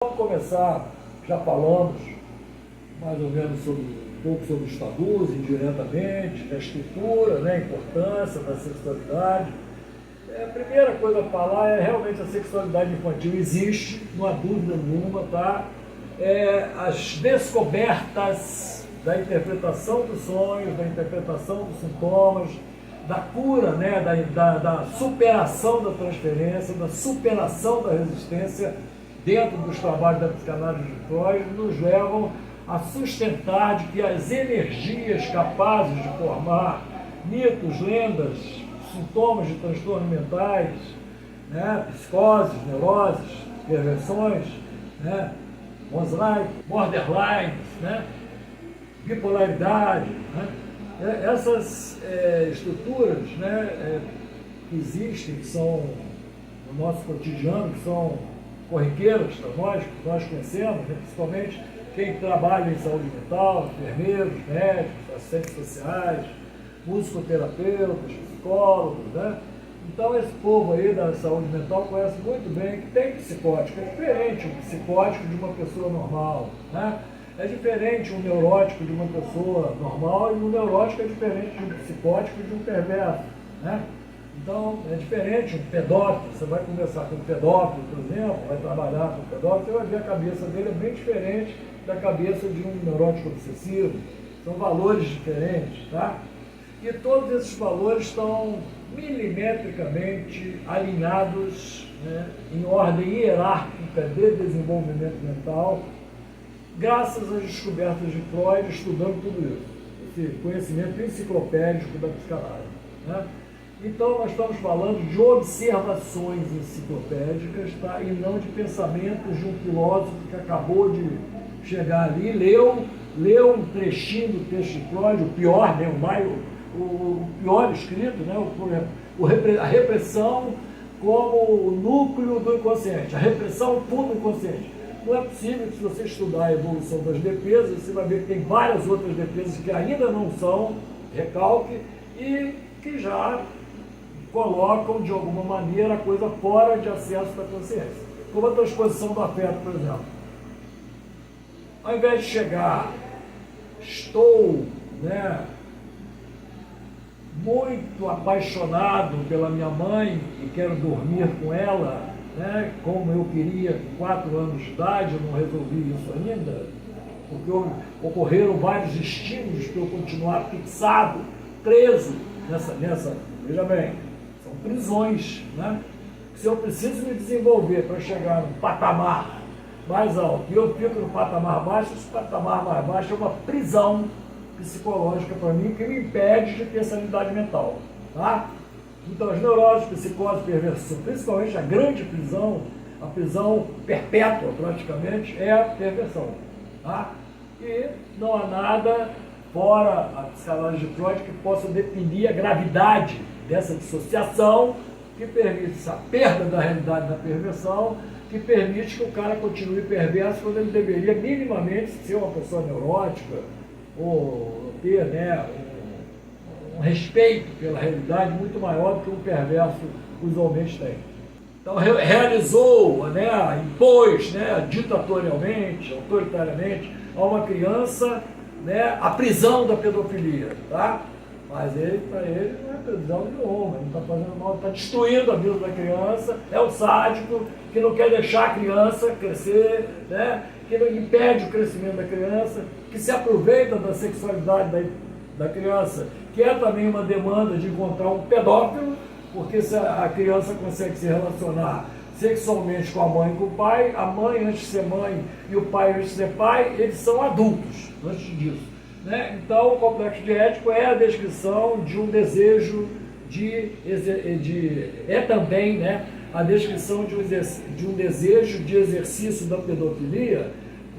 Vamos começar, já falamos mais ou menos um pouco sobre os tabus, indiretamente, da estrutura, né, a importância da sexualidade. A primeira coisa a falar é realmente a sexualidade infantil existe, não há dúvida nenhuma, tá? As descobertas da interpretação dos sonhos, da interpretação dos sintomas, da cura, né, da superação da transferência, da superação da resistência dentro dos trabalhos da psicanálise de Freud, nos levam a sustentar de que as energias capazes de formar mitos, lendas, sintomas de transtornos mentais, né, psicoses, neuroses, perversões, né, borderlines, né, bipolaridade, né, essas estruturas, né, que existem, que são no nosso cotidiano, que são corriqueiras para nós, que nós conhecemos, né, principalmente quem trabalha em saúde mental, enfermeiros, médicos, assistentes sociais, musicoterapeutas, psicólogos, né? Então esse povo aí da saúde mental conhece muito bem que tem psicótico, é diferente um psicótico de uma pessoa normal, né? É diferente um neurótico de uma pessoa normal e um neurótico é diferente de um psicótico e de um perverso, né? Então, é diferente um pedófilo, você vai conversar com um pedófilo, por exemplo, vai trabalhar com um pedófilo, você vai ver a cabeça dele é bem diferente da cabeça de um neurótico obsessivo. São valores diferentes, tá? E todos esses valores estão milimetricamente alinhados, né, em ordem hierárquica de desenvolvimento mental, graças às descobertas de Freud, estudando tudo isso, esse conhecimento enciclopédico da psicanálise, né? Então, nós estamos falando de observações enciclopédicas, tá? E não de pensamentos de um filósofo que acabou de chegar ali, leu um trechinho do texto de Freud, o pior, né? O pior escrito, né? A repressão como o núcleo do inconsciente, a repressão fundo inconsciente. Não é possível que, se você estudar a evolução das defesas, você vai ver que tem várias outras defesas que ainda não são recalque e que já colocam, de alguma maneira, a coisa fora de acesso da consciência. Como a transposição do afeto, por exemplo. Ao invés de chegar, estou, né, muito apaixonado pela minha mãe e quero dormir com ela, né, como eu queria com 4 anos de idade, eu não resolvi isso ainda, porque ocorreram vários estímulos para eu continuar fixado, preso nessa, veja bem, são prisões, né? Se eu preciso me desenvolver para chegar no patamar mais alto e eu fico no patamar baixo, esse patamar mais baixo é uma prisão psicológica para mim que me impede de ter sanidade mental, tá? Então as neuroses, psicose, perversão, principalmente a grande prisão, a prisão perpétua praticamente, é a perversão, tá? E não há nada fora a psicanálise de Freud que possa definir a gravidade dessa dissociação que permite essa perda da realidade da perversão, que permite que o cara continue perverso quando ele deveria minimamente ser uma pessoa neurótica ou ter, né, um respeito pela realidade muito maior do que um perverso usualmente tem. Então realizou, né, impôs, né, ditatorialmente, autoritariamente a uma criança, né, a prisão da pedofilia, tá? Mas para ele não é prisão nenhuma, ele não está fazendo mal, está destruindo a vida da criança, é o sádico que não quer deixar a criança crescer, né, que não impede o crescimento da criança, que se aproveita da sexualidade da criança, que é também uma demanda de encontrar um pedófilo, porque se a criança consegue se relacionar sexualmente com a mãe e com o pai, a mãe antes de ser mãe e o pai antes de ser pai, eles são adultos antes disso, né? Então o complexo de Édipo é a descrição de um desejo é também, né, a descrição de um desejo de exercício da pedofilia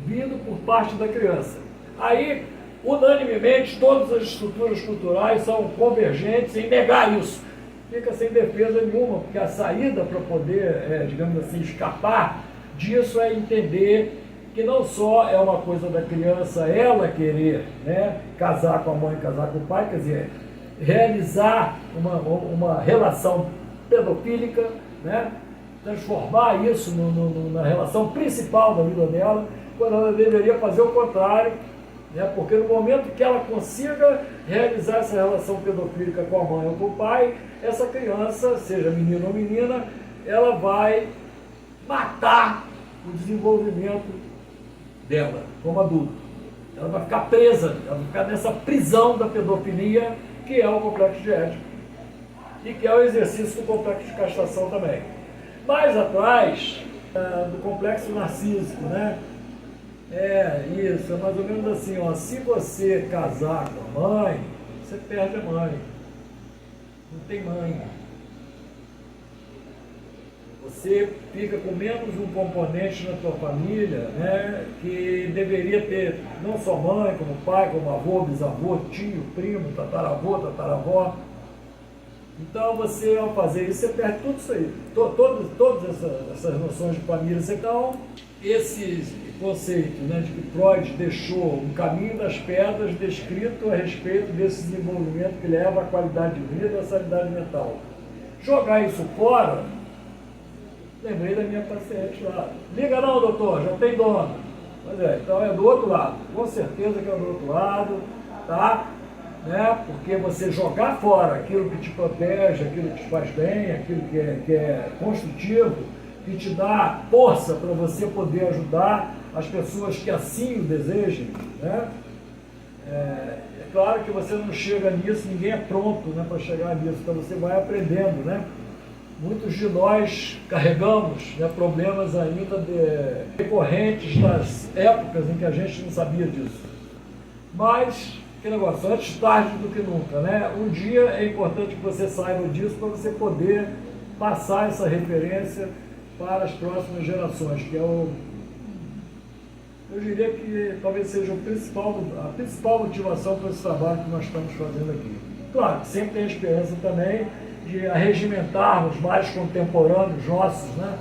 vindo por parte da criança. Aí, unanimemente, todas as estruturas culturais são convergentes em negar isso. Fica sem defesa nenhuma, porque a saída para poder, digamos assim, escapar disso é entender que não só é uma coisa da criança ela querer, né, casar com a mãe, casar com o pai, quer dizer, realizar uma relação pedofílica, né, transformar isso na relação principal da vida dela, quando ela deveria fazer o contrário, né? Porque no momento que ela consiga realizar essa relação pedofílica com a mãe ou com o pai, essa criança, seja menino ou menina, ela vai matar o desenvolvimento dela como adulto. Ela vai ficar presa, ela vai ficar nessa prisão da pedofilia, que é o complexo de Édipo, e que é o exercício do complexo de castração também. Mais atrás, do complexo narcísico, né? Isso, é mais ou menos assim, ó, se você casar com a mãe, você perde a mãe. Não tem mãe. Você fica com menos um componente na tua família, né, que deveria ter não só mãe, como pai, como avô, bisavô, tio, primo, tataravô, tataravó. Então você, ao fazer isso, você perde tudo isso aí. Todas essas noções de família. Então, esse conceito, né, de que Freud deixou um caminho das pedras descrito a respeito desse desenvolvimento que leva à qualidade de vida e à sanidade mental. Jogar isso fora, lembrei da minha paciente lá. Liga não, doutor, já tem dono. Pois é, então é do outro lado. Com certeza que é do outro lado, tá? Né? Porque você jogar fora aquilo que te protege, aquilo que te faz bem, aquilo que é construtivo, que te dá força para você poder ajudar as pessoas que assim o desejem, né? É claro que você não chega nisso, ninguém é pronto, né, para chegar nisso, então você vai aprendendo, né? Muitos de nós carregamos, né, problemas ainda recorrentes das épocas em que a gente não sabia disso. Mas, que negócio, antes tarde do que nunca, né? Um dia é importante que você saiba disso para você poder passar essa referência para as próximas gerações, que é eu diria que talvez seja a principal motivação para esse trabalho que nós estamos fazendo aqui. Claro, sempre tem a esperança também de arregimentarmos mais contemporâneos nossos, né,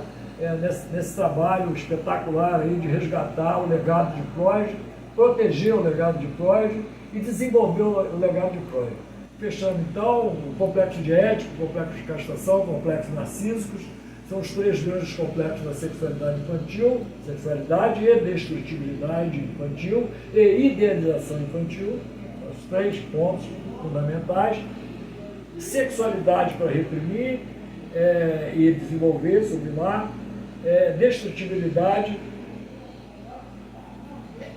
nesse trabalho espetacular aí de resgatar o legado de Freud, proteger o legado de Freud e desenvolver o legado de Freud. Fechando então, o complexo de Édipo, o complexo de castração, o complexo narcísicos, são os três grandes complexos da sexualidade infantil, sexualidade e destrutibilidade infantil e idealização infantil, os três pontos fundamentais. Sexualidade para reprimir e desenvolver, sublimar, destrutibilidade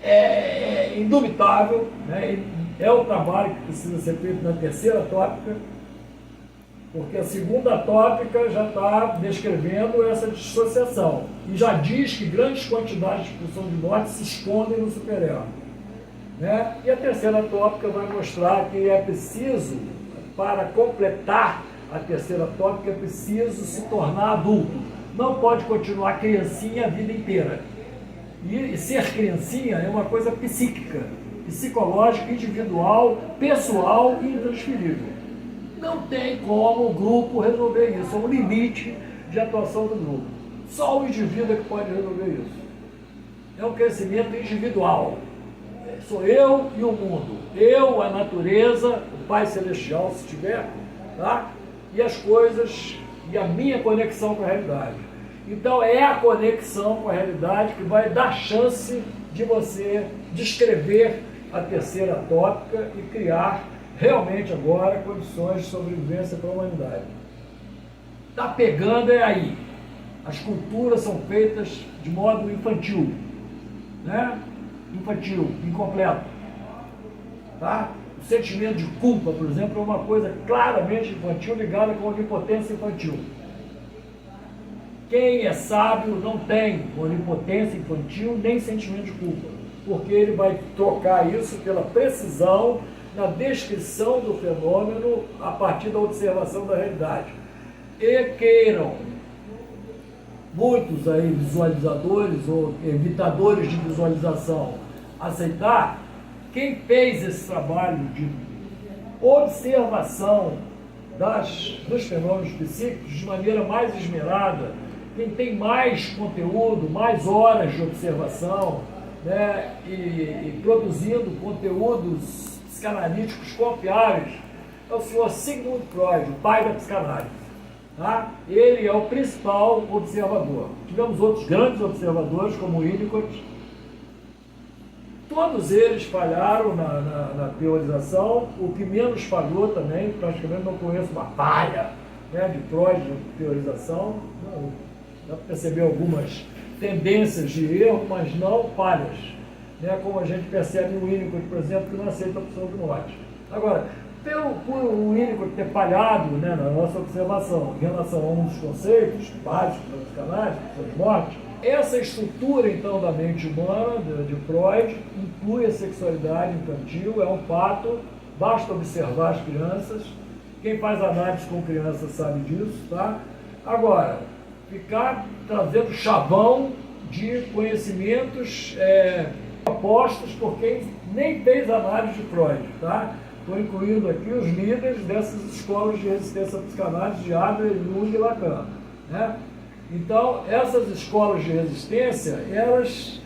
é indubitável, né? É o trabalho que precisa ser feito na terceira tópica, porque a segunda tópica já está descrevendo essa dissociação e já diz que grandes quantidades de pulsão de morte se escondem no superego, né? E a terceira tópica vai mostrar que é preciso, para completar a terceira tópica, é preciso se tornar adulto. Não pode continuar criancinha a vida inteira. E ser criancinha é uma coisa psíquica, psicológica, individual, pessoal e intransferível. Não tem como o grupo resolver isso, é um limite de atuação do grupo. Só o indivíduo é que pode resolver isso. É um crescimento individual. Sou eu e o mundo. Eu, a natureza, o Pai Celestial, se tiver, tá? E as coisas, e a minha conexão com a realidade. Então é a conexão com a realidade que vai dar chance de você descrever a terceira tópica e criar realmente agora condições de sobrevivência para a humanidade. Está pegando aí. As culturas são feitas de modo infantil, né? Infantil, incompleto. Tá? O sentimento de culpa, por exemplo, é uma coisa claramente infantil ligada com a onipotência infantil. Quem é sábio não tem onipotência infantil nem sentimento de culpa, porque ele vai trocar isso pela precisão na descrição do fenômeno a partir da observação da realidade. E queiram muitos aí visualizadores ou evitadores de visualização aceitar, quem fez esse trabalho de observação dos fenômenos psíquicos de maneira mais esmerada, quem tem mais conteúdo, mais horas de observação, né, e produzindo conteúdos psicanalíticos confiáveis, é o senhor Sigmund Freud, o pai da psicanálise. tá? Ele é o principal observador. Tivemos outros grandes observadores, como o Winnicott. Todos eles falharam na teorização. O que menos falhou também, praticamente não conheço uma falha, né, de Freud de teorização. Não, dá para perceber algumas tendências de erro, mas não falhas, né, como a gente percebe no Winnicott, por exemplo, que não aceita a opção de morte. Agora, por o Winnicott ter falhado, né, na nossa observação em relação a um dos conceitos básicos da psicanálise, que são as mortes, essa estrutura, então, da mente humana, de Freud, inclui a sexualidade infantil, é um fato, basta observar as crianças. Quem faz análise com crianças sabe disso, tá? Agora, ficar trazendo chavão de conhecimentos propostos por quem nem fez análise de Freud, tá? Estou incluindo aqui os líderes dessas escolas de resistência à psicanálise de Adler, Jung e Lacan, né? Então, essas escolas de resistência, elas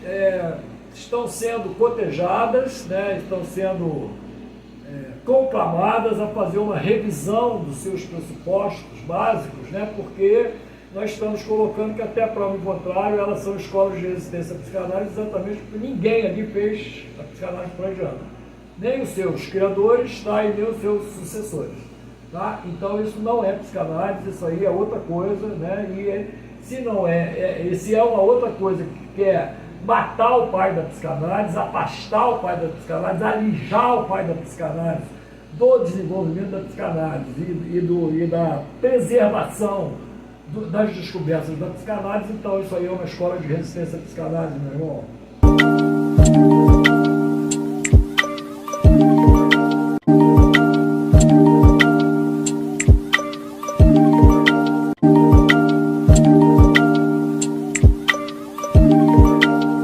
estão sendo cotejadas, né, estão sendo conclamadas a fazer uma revisão dos seus pressupostos básicos, né, porque nós estamos colocando que até a prova em contrário, elas são escolas de resistência à psicanálise exatamente porque ninguém ali fez a psicanálise freudiana. Nem os seus criadores, tá, e nem os seus sucessores. Tá? Então, isso não é psicanálise, isso aí é outra coisa, né, e se não se é uma outra coisa que quer matar o pai da psicanálise, afastar o pai da psicanálise, alijar o pai da psicanálise do desenvolvimento da psicanálise e da preservação das descobertas da psicanálise, então isso aí é uma escola de resistência à psicanálise, meu irmão.